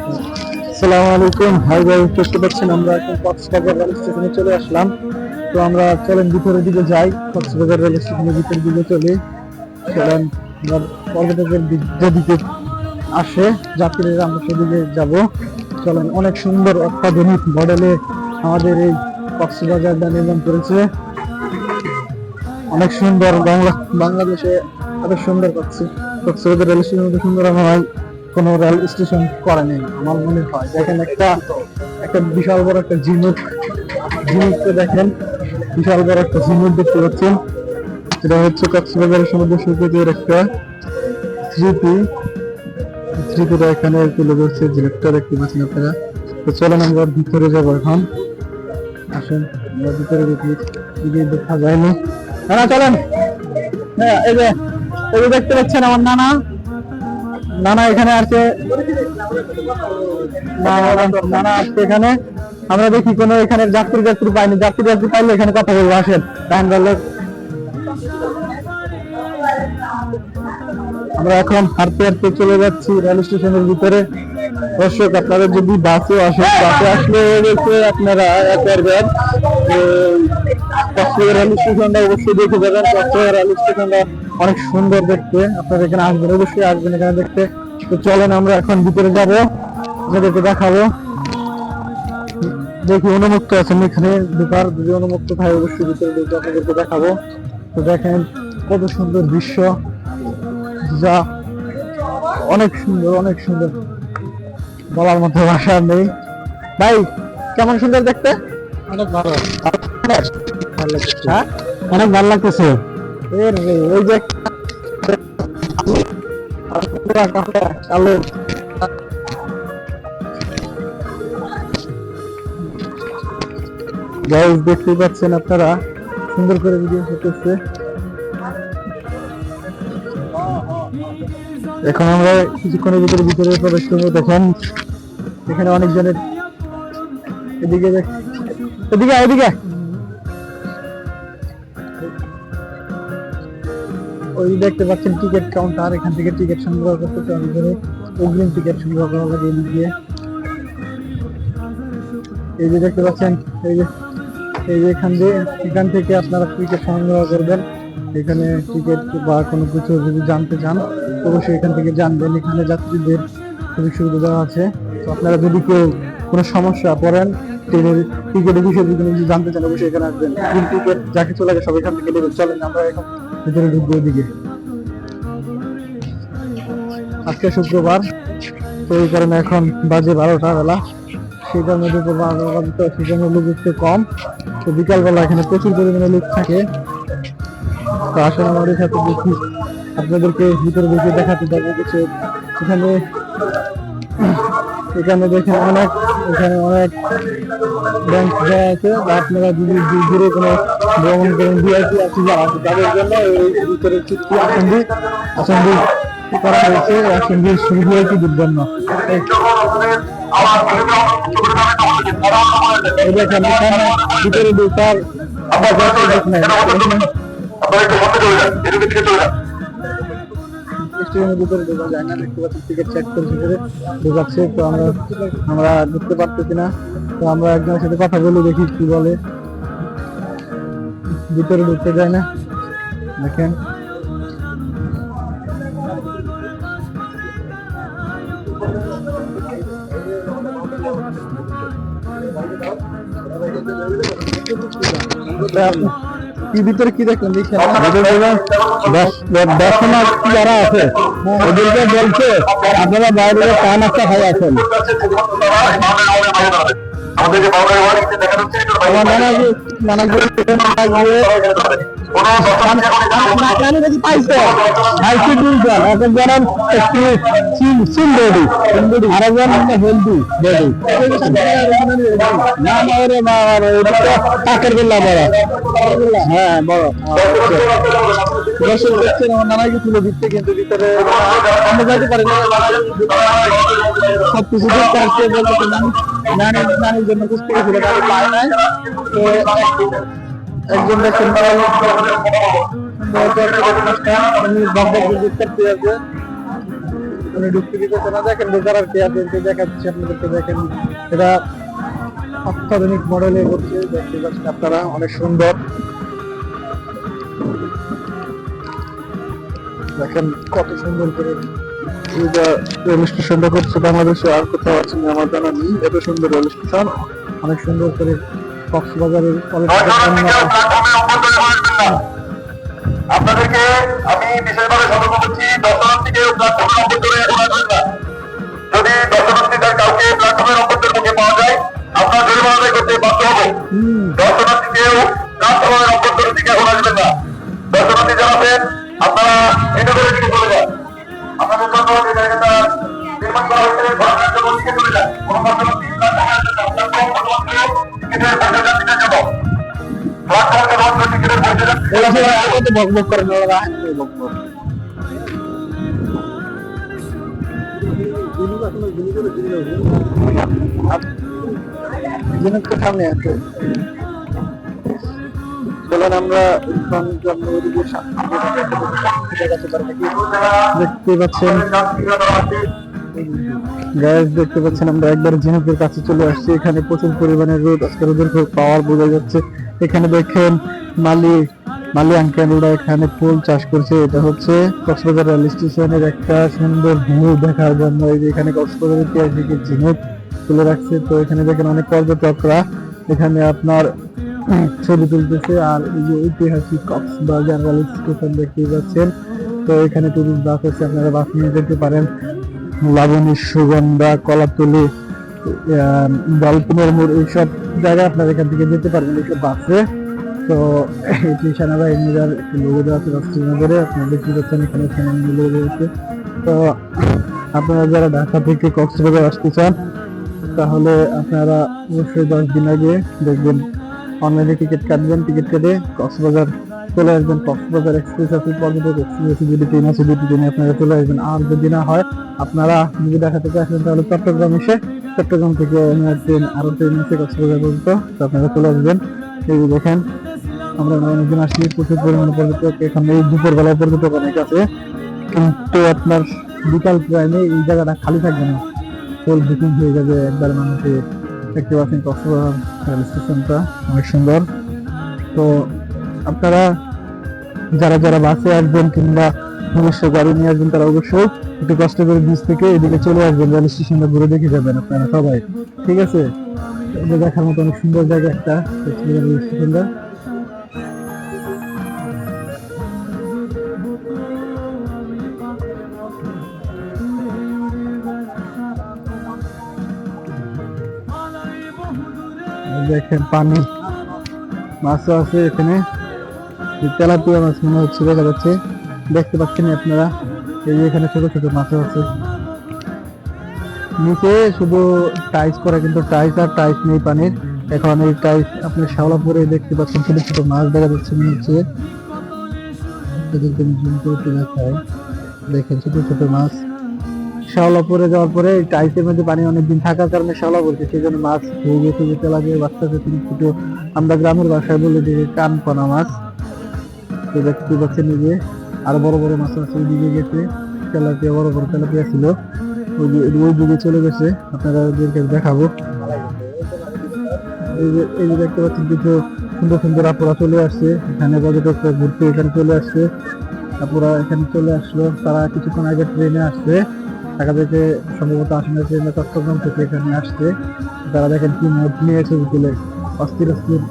আসসালামু আলাইকুম। Hi guys, দেখতে পাচ্ছেন আমরা এখন কক্সবাজার রেল স্টেশনে চলে আসলাম। তো আমরা চলেন ভিতরের দিকে যাই, কক্সবাজার রেল স্টেশনের ভিতরের দিকে চলে চলেন। আমরা পর্যটকের যেদিকে আসে যাত্রীরা আমরা সেদিকে যাব। চলেন, অনেক সুন্দর অত্যাধুনিক মডেলে আমাদের এই কক্সবাজারটা নির্মাণ করেছে। অনেক সুন্দর, বাংলাদেশে এত সুন্দর কক্সবাজার রেল স্টেশন মতো সুন্দর হয় কোনো রেল স্টেশন করে নেই আমার মনে হয়। দেখেন একটা একটা বিশাল বড় একটা ঝিনুককে দেখেন, বিশাল বড় একটা ঝিনুক দেখতে পাচ্ছেন। এটা হচ্ছে কক্সবাজারের সমুদ্র সৈকতের একটা স্মৃতিটা এখানে তুলে ধরছে। ঝিনুকটা দেখতে পাচ্ছেন আপনারা। তো চলেন আমরা ভিতরে যাবো এখন। আসেন আমরা ভিতরে দেখি, দেখা যায়নি। নানা চলেন। হ্যাঁ, এই যে দেখতে পাচ্ছেন আমার নানা এখানে আছে। নানা আসছে এখানে। আমরা দেখি কোনো এখানে যাত্রী পাইনি। যাত্রী পাইলে এখানে কথা বলবো। আসেন আমরা এখন হাঁটতে হাঁটতে চলে যাচ্ছি রেল স্টেশনের ভিতরে। দর্শক, আপনারা যদি বাসে আসেন, বাসে আসলে আপনারা কক্সবাজার রেল স্টেশনটা অবশ্যই দেখে যাবেন। কক্সবাজার রেল স্টেশনটা অনেক সুন্দর দেখতে। আপনারা এখানে আসবেন, অবশ্যই আসবেন এখানে দেখতে। তো চলেন আমরা এখন ভিতরে যাবো, আপনাদেরকে দেখাবো। দেখি অনুমুক্ত আছেন এখানে ঢোকার, যদি অনুমুক্ত থাকে অবশ্যই ভিতরে ঢুকে আপনাদেরকে দেখাবো। তো দেখেন কত সুন্দর দৃশ্য, যা অনেক সুন্দর বলার মধ্যে ভাষা নেই। ভাই, কেমন সুন্দর দেখতে? অনেক ভালো, হ্যাঁ অনেক ভালো লাগতেছে। ওই যে গাইস, দেখতে পাচ্ছেন আপনারা, সুন্দর করে ভিডিও করতেছে। এখন আমরা কিছুক্ষণের ভিতরে প্রবেশ করবো। দেখেন এখানে অনেকজনের, এদিকে ওই দেখতে পাচ্ছেন টিকিট কাউন্টার। এখান থেকে টিকিট সংগ্রহ করতে অনেকজনে অগ্রিম টিকিট সংগ্রহ করা লাগে। এদিকে এই যে দেখতে পাচ্ছেন, এই যে এখান থেকে আপনারা টিকিট সংগ্রহ করবেন। এখানে টিকিট বা কোনো কিছু যদি জানতে চান অবশ্যই এখান থেকে জানবেন। এখানে যাত্রীদের খুবই সুবিধা দেওয়া আছে। তো আপনারা যদি কেউ কোনো সমস্যা পড়েন ট্রেনের টিকিটের বিষয়ে যদি জানতে চান অবশ্যই এখানে আসবেন। টিকিট যা কিছু লাগে সব এখান থেকে নেবেন। চলেন আমরা এখন ভিতরে ঢুকবো। ওদিকে আজকে শুক্রবার, তো এই কারণে এখন বাজে 12টা বেলা। সেই কারণে দুপুর 12টা বাজে, সেই জন্য লোক একটু কম। তো বিকালবেলা এখানে প্রচুর পরিমাণে লোক থাকে। তো আসলে আমাদের সাথে দেখি, আপনাদেরকে ভিতরে ঢুকে দেখাতে যাবো কিছু। এখানে দেখেন অনেক ব্যাংক দেওয়া আছে। আপনারা যদি দূরে কোনো ভ্রমণ করেন, ভিআইপি আছে যারা আছে তাদের জন্য এই ভিতরে আসন করা হয়েছে। আসন ভিআইপিদের জন্য দেখেন এখানে ভিতরে ঢোকার স্টেশনের ভিতরে ঢোকা যায় না। দেখতে পাচ্ছি টিকিট চেক করে ভিতরে ঢোকাচ্ছে। তো আমরা ঢুকতে পারতেছি না। তো আমরা একজনের সাথে কথা বলে দেখি কি বলে। ভিতরে ঢুকতে যায় না। দেখেন কি ভিতরে কি দেখলেন? দর্শনার্থী যারা আছে ওদেরকে বলছে আপনারা বাইরে চা নাস্তা খাই আছেন। হ্যাঁ বড় দেখছেন আমার নানা গেছিল দিতে, কিন্তু ভিতরে আমরা যাইতে পারি না। সবকিছু নানির জন্য খুঁজতে গেছিল, তাদের পায় নাই। তো একজন দেখছেন উনি ঢুকতে দিতেছে না। দেখেন ঢোকার আর কি আছে, দেখাচ্ছি আপনাদেরকে। দেখেন এটা অত্যাধুনিক মডেলে হচ্ছে, দেখতে পাচ্ছেন আপনারা, অনেক সুন্দর। দেখেন কত সুন্দর করে রেল স্টেশনটা করছে, বাংলাদেশে আর কোথাও আছে না আমার জানা নেই এত সুন্দর রেল স্টেশন। অনেক সুন্দর করে কক্সবাজারের আপনাদেরকে আমি বিশেষভাবে সতর্ক করছি, দর্শনার্থীকে প্ল্যাটফর্মের অভ্যন্তরে এখন আসবেন না। যদি দর্শনার্থীদের কাউকে প্ল্যাটফর্মের অভ্যন্তরে মুখে পাওয়া যায়, আপনার জরিমানা আদায় করতে বাধ্য হবেন। দর্শনার্থীকেও প্ল্যাটফর্মের অভ্যন্তরের দিকে এখন আসবেন না। দর্শনার্থী যারা আছেন আপনারা এটা করে দিকে চলে যান। আপনাদের জন্য যে জায়গাটা নির্মাণ করা হয়েছে ঘটনার জন্য দিকে চলে যান। কোনো দর্শনার্থী প্ল্যাটফর্মে আসবেন না। প্ল্যাটফর্ম শুধুমাত্র টিকিটের পয়সা যাত্রীদের জন্য। প্ল্যাটফর্মে শুধুমাত্র টিকিটের পয়সা যাত্রীদের বক বক করেন, ওরা বক বক। সামনে আছে, চলেন আমরা দেখতে পাচ্ছেন গ্যাস, দেখতে পাচ্ছেন আমরা একবার ঝিনুকের কাছে চলে আসছি। এখানে প্রচুর পরিমাণে রোদ, আজকে রোদের খুব পাওয়ার বোঝা যাচ্ছে। এখানে দেখেন মালি আঙ্কেলরা এখানে ফুল চাষ করছে। এটা হচ্ছে কক্সবাজার রেল স্টেশনের একটা সুন্দর ভিউ দেখার জন্য। এই যে এখানে কক্সবাজার ঐতিহাসিক ঝিনুক তুলে রাখছে। তো এখানে দেখেন অনেক পর্যটকরা এখানে আপনার ছবি তুলতেছে। আর এই যে ঐতিহাসিক কক্সবাজার রেল স্টেশন দেখতে পাচ্ছেন। তো এখানে টুরিস্ট বাস আছে, আপনারা বাস নিয়ে যেতে পারেন। লাবণী, সুগন্ধা, কলাতলি, বালপুনের মোড়, এইসব জায়গায় আপনারা এখান থেকে যেতে পারবেন এইসব বাসে। তো এটি সেনাবাহিনীর একটি লোগো দেওয়া আছে রাষ্ট্রীয়নগরে, আপনারা দেখতে পাচ্ছেন এখানে সেনাবাহিনী লোগো আছে। তো আপনারা যারা ঢাকা থেকে কক্সবাজার আসতে চান তাহলে আপনারা অবশ্যই 10 দিন আগে দেখবেন অনলাইনে টিকিট কাটবেন, টিকিট কেটে কক্সবাজার চলে আসবেন। কক্সবাজার এক্সপ্রেস আছে, পর্যটক এক্সপ্রেস, যদি ট্রেন আছে দুটি ট্রেনে আপনারা চলে আসবেন। আর যদি না হয় আপনারা যদি ঢাকা থেকে আসেন তাহলে চট্টগ্রাম এসে চট্টগ্রাম থেকে ট্রেন, আরো ট্রেন আছে কক্সবাজার পর্যন্ত, তো আপনারা চলে আসবেন। এই যে দেখেন আমরা অনেকদিন আসলে প্রচুর পরিমাণে পর্যটক, এখানে এই দুপুর বেলায় পর্যটক অনেক আছে, কিন্তু আপনার বিকাল টাইমে এই জায়গাটা খালি থাকবে না, ফুল বুকিং হয়ে যাবে একবার মানুষের। দেখতে পাচ্ছেন কক্সবাজার রেল স্টেশনটা অনেক সুন্দর। তো আপনারা যারা যারা বাসে আসবেন কিংবা নিজস্ব গাড়ি নিয়ে আসবেন তারা অবশ্যই একটু কষ্ট করে বিচ থেকে এদিকে চলে আসবেন, রেল স্টেশনটা ঘুরে দেখে যাবেন আপনারা সবাই, ঠিক আছে? এটা দেখার মতো অনেক সুন্দর জায়গা একটা রেল স্টেশনটা। দেখেন পানি, মাছও আছে এখানে, তেলাপিয়া মাছ মনে হচ্ছে, দেখা যাচ্ছে, দেখতে পাচ্ছেন আপনারা। এই যে এখানে ছোট ছোট মাছও আছে। নিচে শুধু টাইস করা, কিন্তু টাইস আর টাইস নেই পানির। এখন এই টাইস আপনি শ্যাওলাপুরে দেখতে পাচ্ছেন ছোট ছোট মাছ দেখা যাচ্ছে মনে হচ্ছে, দেখেন ছোট ছোট মাছ। শ্যাওলাপুরে যাওয়ার পরে টাইসের মধ্যে পানি অনেকদিন থাকার কারণে শ্যাওলা বলছে, সেই জন্য মাছ হয়ে গেছে, যে তেলাপিয়া বাচ্চাকে ছোট, আমরা গ্রামের ভাষায় বলে দিই কানপানা মাছ। তো দেখতে পাচ্ছেন যে আরো বড় বড় মাছ আছে, ওই দিকে গেছে তেলাপিয়া, বড় বড় তেলাপিয়া ছিল, ওই দিকে চলে গেছে, আপনারা ওদেরকে দেখাবো। এই যে দেখতে পাচ্ছেন কিছু সুন্দর সুন্দর আপুরা চলে আসছে এখানে, পর্যটকরা ঘুরতে এখানে চলে আসছে। আপুরা এখানে চলে আসলো, তারা কিছুক্ষণ আগে ট্রেনে আসছে ঢাকা থেকে, সম্ভবত আসলে ট্রেনে চট্টগ্রাম থেকে এখানে আসছে। তারা দেখেন কি মোট নিয়ে ছবি তুলে অস্থির অস্থির